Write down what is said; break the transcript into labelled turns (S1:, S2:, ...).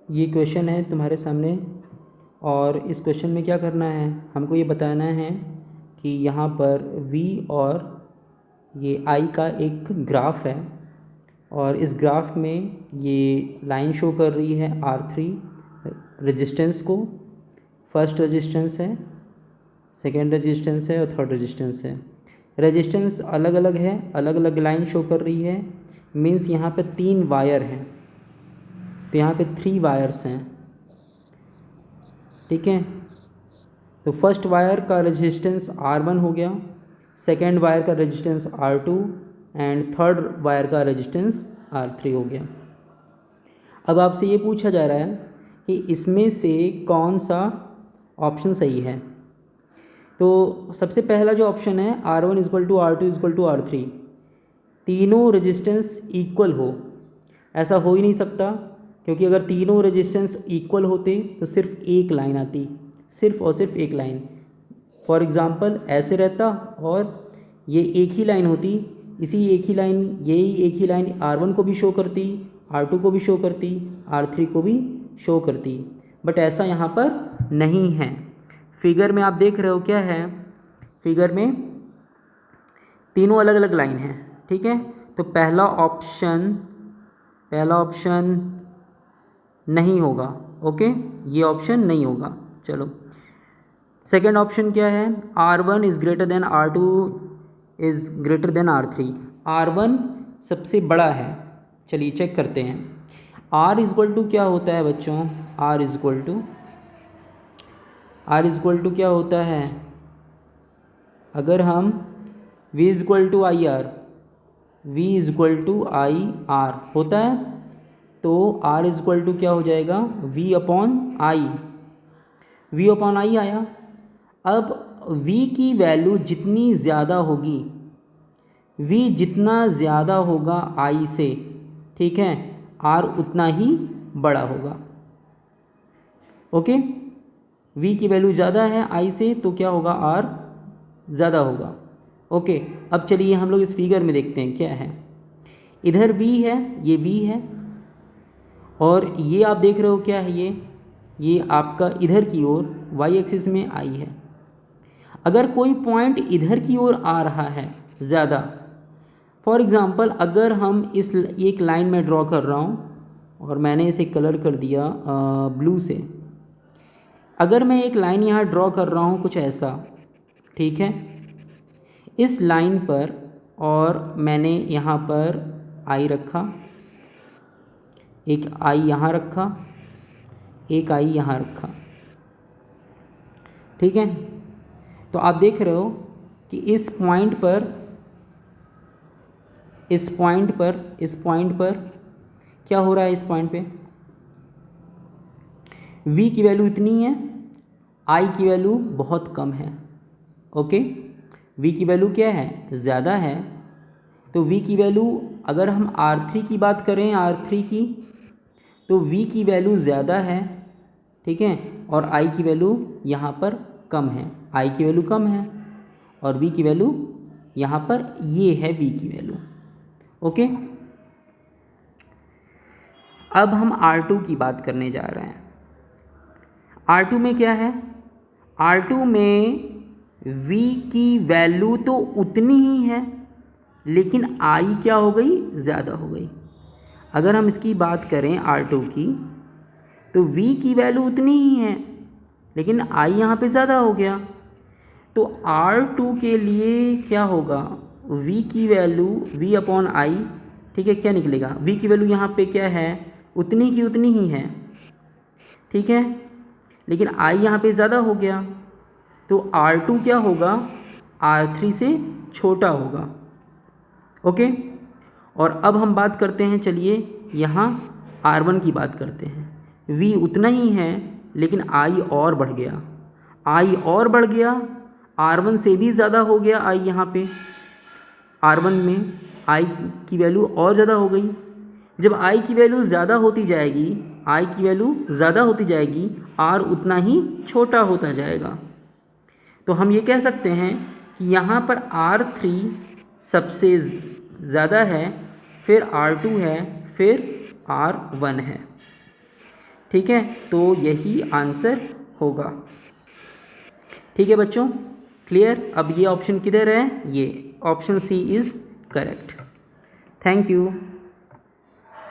S1: ये क्वेश्चन है तुम्हारे सामने और इस क्वेश्चन में क्या करना है, हमको ये बताना है कि यहाँ पर V और ये I का एक ग्राफ है और इस ग्राफ में ये लाइन शो कर रही है R3 रेजिस्टेंस को। फर्स्ट रेजिस्टेंस है, सेकेंड रेजिस्टेंस है और थर्ड रेजिस्टेंस है। रेजिस्टेंस अलग अलग है, अलग अलग लाइन शो कर रही है। मीन्स यहाँ पे 3 वायर हैं, तो यहाँ पे 3 वायर्स हैं। ठीक है, तो फर्स्ट वायर का रेजिस्टेंस R1 हो गया, सेकेंड वायर का resistance R2 and third wire का रेजिस्टेंस R3 हो गया। अब आपसे ये पूछा जा रहा है कि इसमें से कौन सा ऑप्शन सही है। तो सबसे पहला जो ऑप्शन है R1 = R2 = R3, तीनों रेजिस्टेंस इक्वल हो, ऐसा हो ही नहीं सकता, क्योंकि अगर तीनों रेजिस्टेंस इक्वल होते तो सिर्फ एक लाइन आती, सिर्फ और सिर्फ एक लाइन। फॉर एग्ज़ाम्पल ऐसे रहता और ये एक ही लाइन होती, इसी एक ही लाइन, यही एक ही लाइन R1 को भी शो करती, R2 को भी शो करती, R3 को भी शो करती। बट ऐसा यहाँ पर नहीं है। फिगर में आप देख रहे हो क्या है, फिगर में तीनों अलग अलग लाइन हैं। ठीक है, तो पहला ऑप्शन नहीं होगा। ओके, ये ऑप्शन नहीं होगा। चलो, सेकेंड ऑप्शन क्या है, R1 = R2 > R3। R1 सबसे बड़ा है। चलिए चेक करते हैं। R क्या होता है बच्चों, R क्या होता है, अगर हम V = IR होता है तो R क्या हो जाएगा, V/I आया। अब V की वैल्यू जितनी ज़्यादा होगी, V जितना ज़्यादा होगा I से, ठीक है, R उतना ही बड़ा होगा। ओके, V की वैल्यू ज़्यादा है I से तो क्या होगा, R ज़्यादा होगा। ओके, अब चलिए हम लोग इस फिगर में देखते हैं क्या है। इधर V है, ये V है, और ये आप देख रहे हो क्या है, ये आपका इधर की ओर y एक्सिस में I है। अगर कोई पॉइंट इधर की ओर आ रहा है ज़्यादा, फॉर एग्ज़ाम्पल अगर हम इस एक लाइन में ड्रॉ कर रहा हूँ और मैंने इसे कलर कर दिया ब्लू से। अगर मैं एक लाइन यहाँ ड्रॉ कर रहा हूँ कुछ ऐसा, ठीक है, इस लाइन पर, और मैंने यहाँ पर I रखा, एक I यहाँ रखा, एक I यहाँ रखा। ठीक है, तो आप देख रहे हो कि इस पॉइंट पर क्या हो रहा है, इस पॉइंट पे V की वैल्यू इतनी है, I की वैल्यू बहुत कम है। ओके, V की वैल्यू क्या है, ज़्यादा है, तो V की वैल्यू, अगर हम R3 की बात करें, R3 की, तो V की वैल्यू ज़्यादा है, ठीक है, और I की वैल्यू यहाँ पर कम है। I की वैल्यू कम है और V की वैल्यू यहाँ पर, ये है V की वैल्यू। ओके, अब हम R2 की बात करने जा रहे हैं। R2 में क्या है, R2 में V की वैल्यू तो उतनी ही है, लेकिन I क्या हो गई, ज़्यादा हो गई। अगर हम इसकी बात करें R2 की, तो V की वैल्यू उतनी ही है, लेकिन I यहाँ पे ज़्यादा हो गया। तो R2 के लिए क्या होगा, V की वैल्यू V/I, ठीक है, क्या निकलेगा, V की वैल्यू यहाँ पे क्या है, उतनी की उतनी ही है, ठीक है, लेकिन I यहाँ पे ज़्यादा हो गया, तो R2 क्या होगा, R3 से छोटा होगा। ओके, और अब हम बात करते हैं, चलिए यहाँ R1 की बात करते हैं। V उतना ही है, लेकिन I और बढ़ गया, I और बढ़ गया, R1 से भी ज़्यादा हो गया I यहाँ पे। R1 में I की वैल्यू और ज़्यादा हो गई। जब I की वैल्यू ज़्यादा होती जाएगी, I की वैल्यू ज़्यादा होती जाएगी, R उतना ही छोटा होता जाएगा। तो हम ये कह सकते हैं कि यहाँ पर R3 सबसे ज़्यादा है, फिर R2 है, फिर R1 है। ठीक है, तो यही आंसर होगा। ठीक है बच्चों, क्लियर। अब ये ऑप्शन किधर है, ये option C is correct. Thank you.